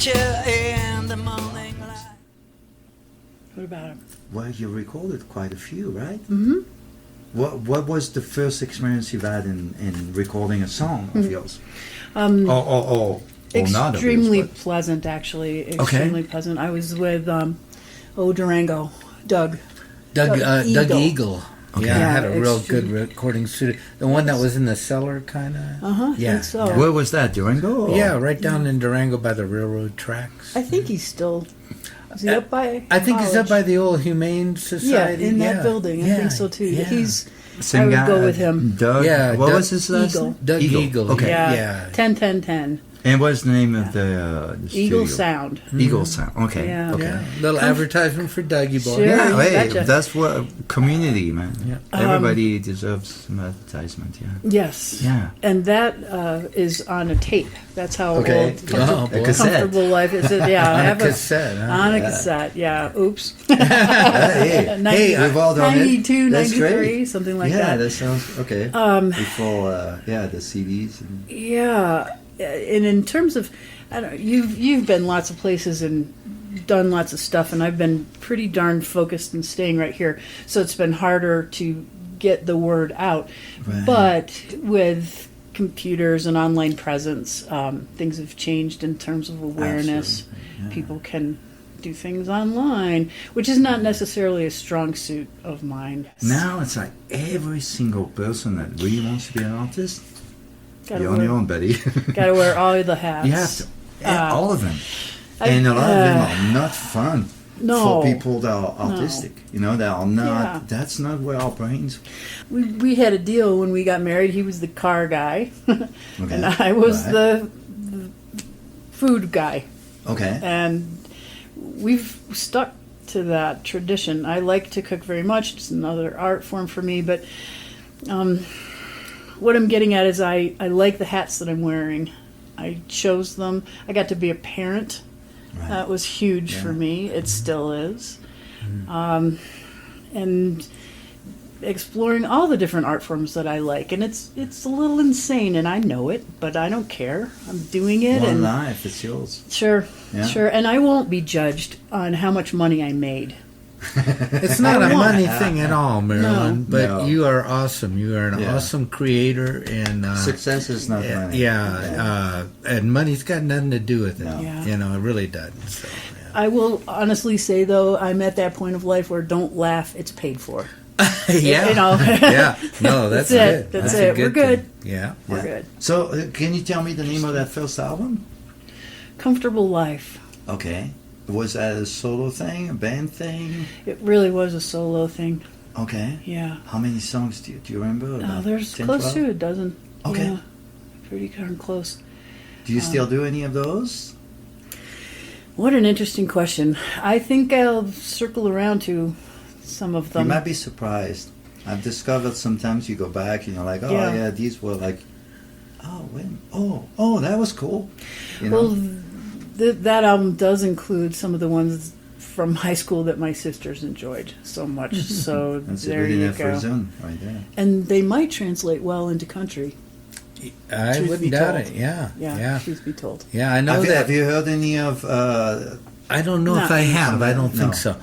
picture in the morning light. What about him? Well, you recorded quite a few, right? Mm-hmm. What was the first experience you've had in recording a song of yours? Or not of yours, Extremely but- pleasant, actually. Extremely pleasant. I was with Durango, Doug Eagle. Okay. Yeah, I had a real extreme- good recording studio. The one that was in the cellar, kind of. Uh-huh, Yeah. think so. Where was that, Durango? or- Yeah, right down in Durango by the railroad tracks. I think he's still... Is he up by I think he's up by college? the old Humane Yeah, Society. in that building. I think so, too. Yeah. He's... Same I would guy, go with him. Doug. Yeah, What Doug was his last Eagle. name? Doug Eagle. Okay. Yeah. 10-10-10. And what's the name of the Eagle studio? Sound. Eagle Sound. Okay. Yeah. Okay. Yeah. Little advertisement for Dougie Boy. Sure. Yeah, you hey, betcha. that's what community, man. Yeah. Everybody deserves some advertisement. Yeah. Yes. Yeah. And that is on a tape. That's how Okay. old Oh, boy. A cassette. Comfortable Life is. Yeah, I On a have cassette, huh? On a Yeah. cassette, yeah. Oops. Hey, 90 we've all done it. 92, That's 93, great. something like Yeah, that. that sounds okay. Before, the CDs. And, Yeah, and in terms of, I don't, you've been lots of places and done lots of stuff, and I've been pretty darn focused and staying right here. So it's been harder to get the word out. Right. But with computers and online presence, things have changed in terms of awareness. Absolutely, yeah. People can do things online, which is not necessarily a strong suit of mine. now it's like every single person that really wants to be an artist, Gotta you're on wear- your own, buddy. Gotta wear all the hats. You have to. All of them. I- And a lot of them are not fun No. for people that are artistic. You know, they are not. Yeah. That's not where our brains. We had a deal when we got married. He was the car guy, Okay. and I was Right. the food guy. Okay. And we've stuck to that tradition. I like to cook very much. It's another art form for me. But what I'm getting at is I like the hats that I'm wearing. I chose them. I got to be a parent. Right. That was huge Yeah. for me. It still is. And exploring all the different art forms that I like. And it's a little insane, and I know it, but I don't care. I'm doing it. One and life, it's yours. Sure, Yeah. sure. And I won't be judged on how much money I made. It's not a money thing at all, Marilyn. No. But No. you are awesome. You are an Yeah. awesome creator, and Success is not money. yeah, and money's got nothing to do with it. No. Yeah. You know, it really doesn't. So, yeah. I will honestly say, though, I'm at that point of life where don't laugh, it's paid for. yeah, You know. yeah. No, that's That's it. good. That's a it. We're thing. good. Yeah. We're Yeah. good. So, can you tell me the name of that first album? Comfortable Life. Okay. Was that a solo thing, a band thing? It really was a solo thing. Okay. Yeah. How many songs do you remember? No, About there's 10, close 12? to a dozen. Okay. Yeah, pretty darn close. Do you still do any of those? What an interesting question. I think I'll circle around to some of You them. might be surprised. I've discovered sometimes you go back and you're like, oh Yeah. yeah, these were like, oh wait, oh that was cool. You know? Well, that album does include some of the ones from high school that my sisters enjoyed so much. So That's there a good you enough go. zone right there. And they might translate well into country. I Truth be wouldn't doubt told. it. Yeah. Yeah, Yeah. truth be told. Yeah, I know Have, that. have you heard any of? I don't know if No. I have. I don't No. think so.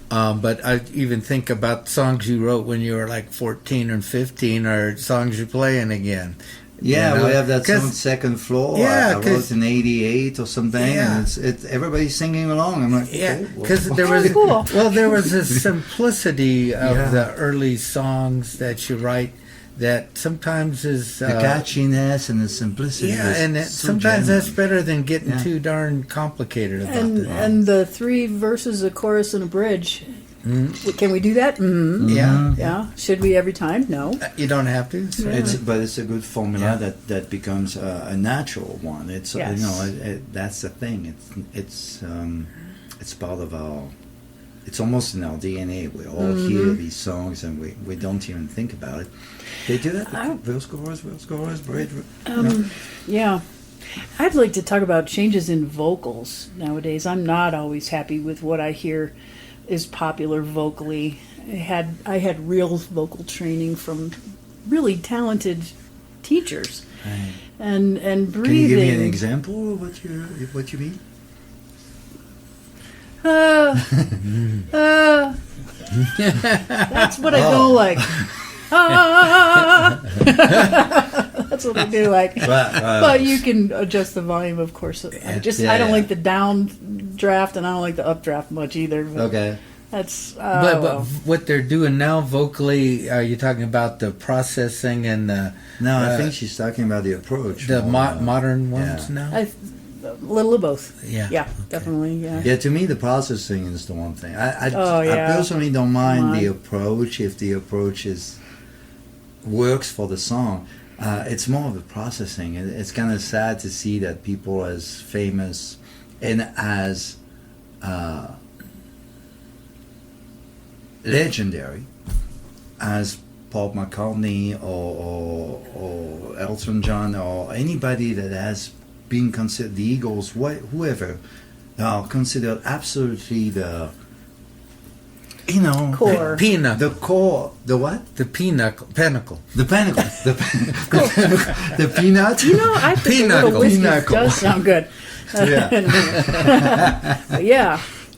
But I even think about songs you wrote when you were like 14 or 15, or songs you're playing again. Yeah, You know? we have that 'Cause- song Second Floor. Yeah, I wrote 'cause- in '88 or something, Yeah. and it's everybody's singing along. I'm like, Yeah, okay, well, because there was cool. well, there was a simplicity of Yeah. the early songs that you write that sometimes is the catchiness and the simplicity. yeah, is and so sometimes that's genuine. better than getting Yeah. too darn complicated about And it. and the 3 verses, a chorus, and a bridge. Can we do that? Mm-hmm. Yeah, Yeah. Should we every time? No. you don't have to. So. But it's a good formula Yeah. that becomes a natural one. It's Yes. you know that's the thing. It's part of our. It's almost in our DNA. We all hear these songs and we don't even think about it. They do that. Verse, chorus, bridge. you know? Yeah. I'd like to talk about changes in vocals nowadays. I'm not always happy with what I hear is popular vocally. I had real vocal training from really talented teachers. Right. And breathing. Can you give me an example of what you mean? That's what I don't like. That's what I do like. But you can adjust the volume, of course. I don't like the down draft, and I don't like the updraft much either. Okay. That's but what they're doing now vocally, are you talking about the processing and the? No, I think she's talking about the approach. The more, modern ones now. a little of both. Yeah. Yeah, Okay. definitely. Yeah. Yeah, to me, the processing is the one thing. I yeah. personally don't mind the approach if the approach works for the song. It's more of the processing. It's kind of sad to see that people as famous and as legendary as Paul McCartney or Elton John or anybody that has been considered, the Eagles, whoever, are considered absolutely the Core. Pinnacle. the core, the what? The pinnacle. The pinnacle. The peanut. I think a little whiskey does sound good. Yeah.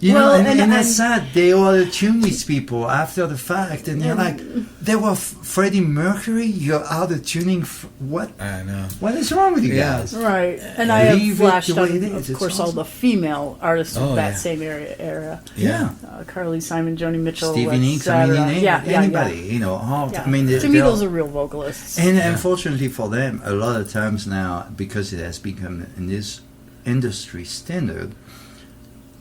Yeah. And that's sad. They auto-tune these people after the fact, and you're like, they were Freddie Mercury. You're auto-tuning. What? I know. What is wrong with you guys? Right. And I have Leave it flashed the way on, it is. of It's course, all awesome. the female artists of that yeah. same era. Yeah. Carly Simon, Joni Mitchell, Stevie Nicks. I mean, anybody. Yeah. I mean, to me, those are real vocalists. And unfortunately for them, a lot of times now, because it has become in this industry standard,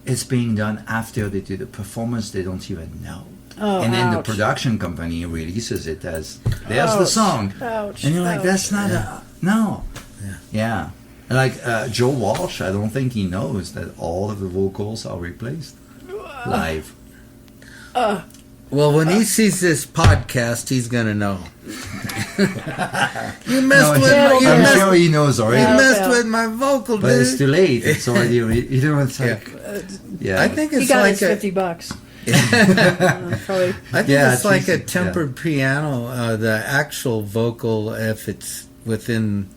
it's being done after they do the performance. They don't even know. Oh, and then the ouch. production company releases it as, there's the song. Ouch. And you're like, Ouch. that's not no. Yeah. Yeah. And like Joe Walsh, I don't think he knows that all of the vocals are replaced live. Well, when he sees this podcast, he's gonna know. You messed with my. You I'm messed, sure he knows you already. messed with my vocal, But it's dude. too late. It's already, it's like, yeah. I think He it's got like his a. $50. Probably. I think Yeah, it's I like think a tempered piano. The actual vocal, if it's within,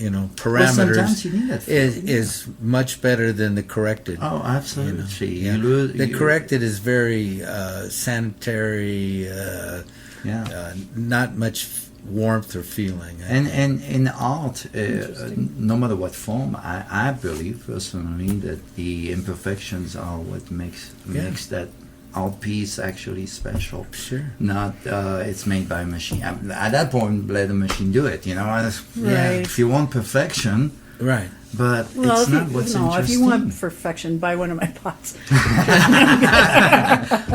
Well, parameters, sometimes you need that. is much better than the corrected. Oh, absolutely. Yeah. You lose, The corrected is very sanitary, not much warmth or feeling. And in art, no matter what form, I believe personally that the imperfections are what makes that art piece actually special. Sure. Not it's made by a machine. At that point, let the machine do it. Right. If you want perfection, Right. but Well, it's not what's interesting. if you want perfection, buy one of my pots.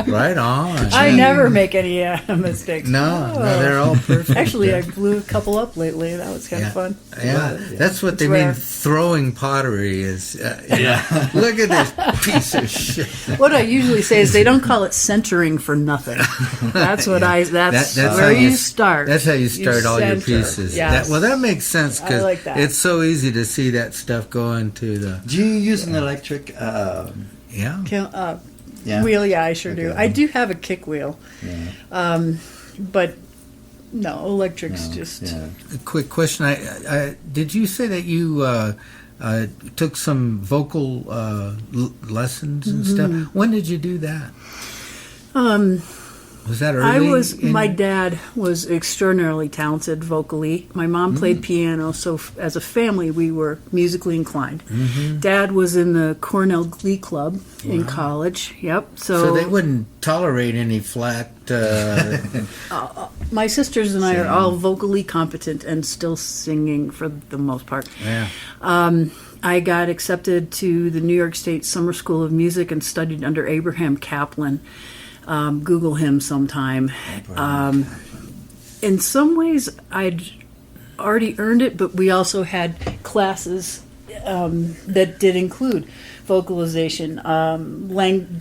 Right on. I never make any mistakes. No, they're all perfect. Actually, I blew a couple up lately. That was kind of fun. Yeah, that's what they It's mean. rare. Throwing pottery is. Look at this piece of shit. What I usually say is they don't call it centering for nothing. That's what that's That's where how you start. That's how you start all your center. pieces. Yes. That makes sense I because like that. it's so easy to see that stuff going to the. Do you use an electric? Yeah. Wheel, yeah, I sure do. Okay. I do have a kick wheel, Yeah. but no, electric's just. Yeah. A quick question. I did you say that you took some vocal lessons and stuff? When did you do that? Was that early? My dad was extraordinarily talented vocally. My mom played piano, so as a family we were musically inclined. Dad was in the Cornell Glee Club in college. Yep. So they wouldn't tolerate any flat. My sisters and I are all vocally competent and still singing for the most part. Yeah. I got accepted to the New York State Summer School of Music and studied under Abraham Kaplan. Google him sometime. In some ways, I'd already earned it, but we also had classes that did include vocalization,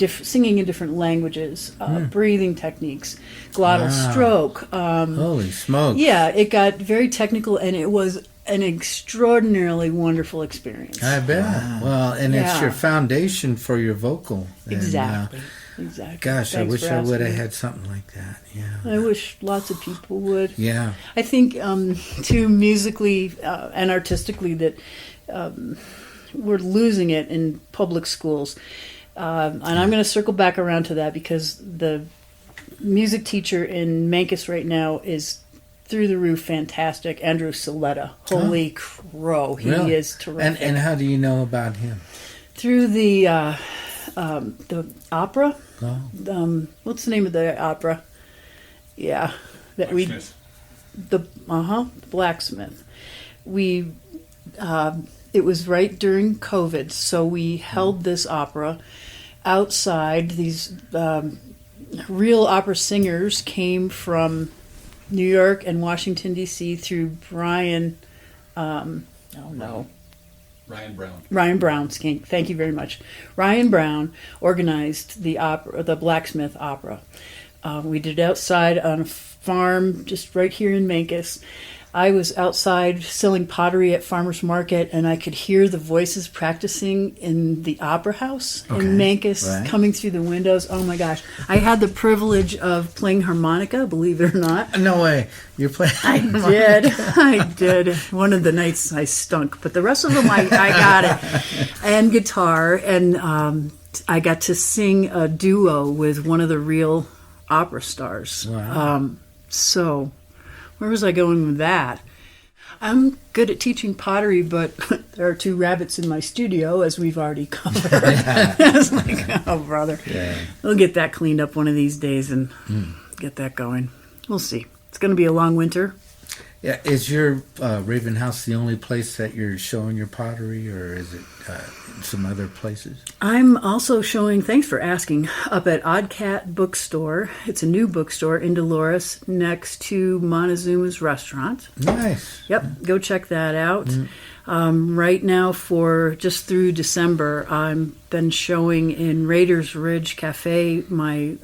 singing in different languages, breathing techniques, glottal stroke. Holy smoke! Yeah, it got very technical, and it was an extraordinarily wonderful experience. I bet. Well, and it's Yeah. your foundation for your vocal. And, Exactly. Gosh, I Thanks wish for I would have asking. had something like that. Yeah. I wish lots of people would. Yeah. I think too musically and artistically that we're losing it in public schools. And I'm going to circle back around to that because the music teacher in Memphis right now is through the roof fantastic. Andrew Saletta. Holy crow. He Really? is terrific. And how do you know about him? Through the opera. Oh. What's the name of the opera? Yeah. That Blacksmith. the Blacksmith. We it was right during COVID, so we held this opera outside. These real opera singers came from New York and Washington D.C. through Ryan Brown. Thank you very much. Ryan Brown organized the opera, the Blacksmith Opera. We did it outside on a farm just right here in Memphis. I was outside selling pottery at Farmer's Market, and I could hear the voices practicing in the opera house in Memphis coming through the windows. Oh my gosh. I had the privilege of playing harmonica, believe it or not. No way. You're playing. I did. One of the nights I stunk, but the rest of them I got it. And guitar, and I got to sing a duo with one of the real opera stars. Wow. So, where was I going with that? I'm good at teaching pottery, but there are 2 rabbits in my studio, as we've already covered. I was like, oh, brother. Yeah. We'll get that cleaned up one of these days and get that going. We'll see. It's going to be a long winter. Yeah, is your Raven House the only place that you're showing your pottery, or is it some other places? I'm also showing, thanks for asking, up at Odd Cat Bookstore. It's a new bookstore in Dolores next to Montezuma's restaurant. Nice. Yep, go check that out. Right now, for just through December, I've been showing in Raiders Ridge Cafe my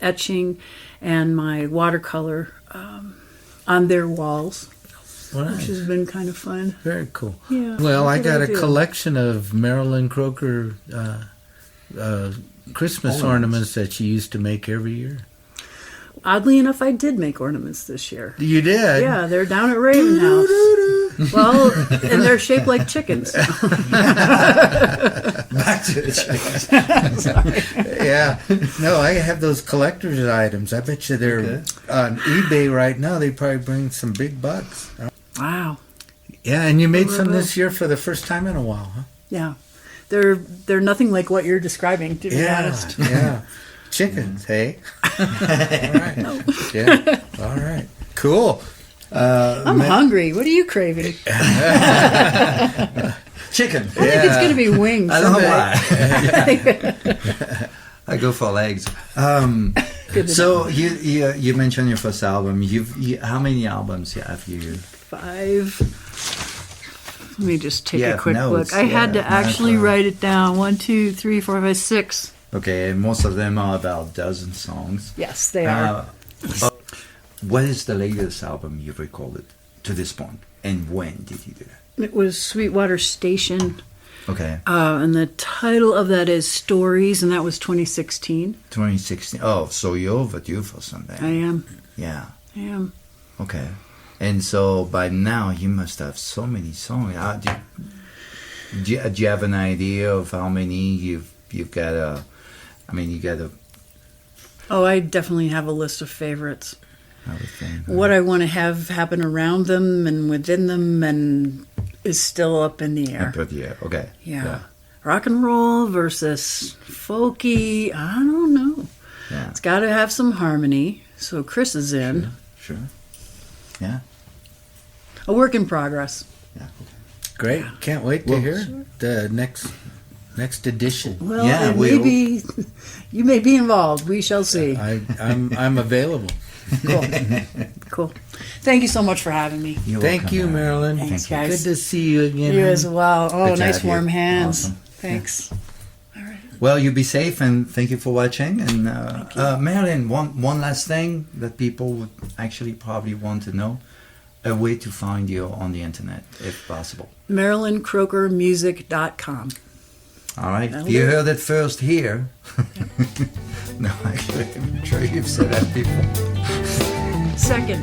etching and my watercolor on their walls, Nice. which has been kind of fun. Very cool. Yeah. Well, I what got did a do? collection of Marilyn Kroeker Christmas ornaments that she used to make every year. Oddly enough, I did make ornaments this year. You did? Yeah, they're down at Raven House. Well, and they're shaped like chickens. Back to the chickens. Yeah. No, I have those collector's items. I bet you they're on eBay right now. They probably bring some big bucks. Wow. Yeah, and you made some this year for the first time in a while, huh? Yeah. They're nothing like what you're describing, to be honest. Yeah. Chickens, hey? All right. Yeah. All right. Cool. I'm hungry. What are you craving? Chicken. I think it's going to be wings. I don't know why. I go for legs. So you mentioned your first album. How many albums have you? 5. Let me just take Yeah, a quick notes, look. I had to yeah, actually notes, write it down. 1, 2, 3, 4, 5, 6. Okay, most of them are about dozen songs. Yes, they are. What is the latest album you've recorded to this point, and when did you do that? It was Sweetwater Station, Okay, and the title of that is Stories, and that was 2016. 2016. Oh, so you're overdue for something. I am. Yeah. I am. Okay. And so by now you must have so many songs. Do you have an idea of how many you've got? You got a. Oh, I definitely have a list of favorites. I would think. What I want to have happen around them and within them and is still up in the air. Okay. Yeah. Rock and roll versus folky, I don't know. Yeah. It's got to have some harmony. So Chris is in. Sure. Yeah. A work in progress. Yeah. Great. Can't wait to hear the next edition. Well, Yeah, it may be, you may be involved. We shall see. I'm available. Cool. Cool. Thank you so much for having me. You're Thank welcome, you, Mary. Marilyn. Thanks, Thank guys. Good to see you again. You as well. Oh, Good to nice have you. warm hands. Awesome. Thanks. Well, you be safe, and thank you for watching. And Marilyn, one last thing that people would actually probably want to know: a way to find you on the internet, if possible. MarilynKroekerMusic.com. All right, That'll you do. heard it first here. No, actually, I'm sure you've said that before. Second.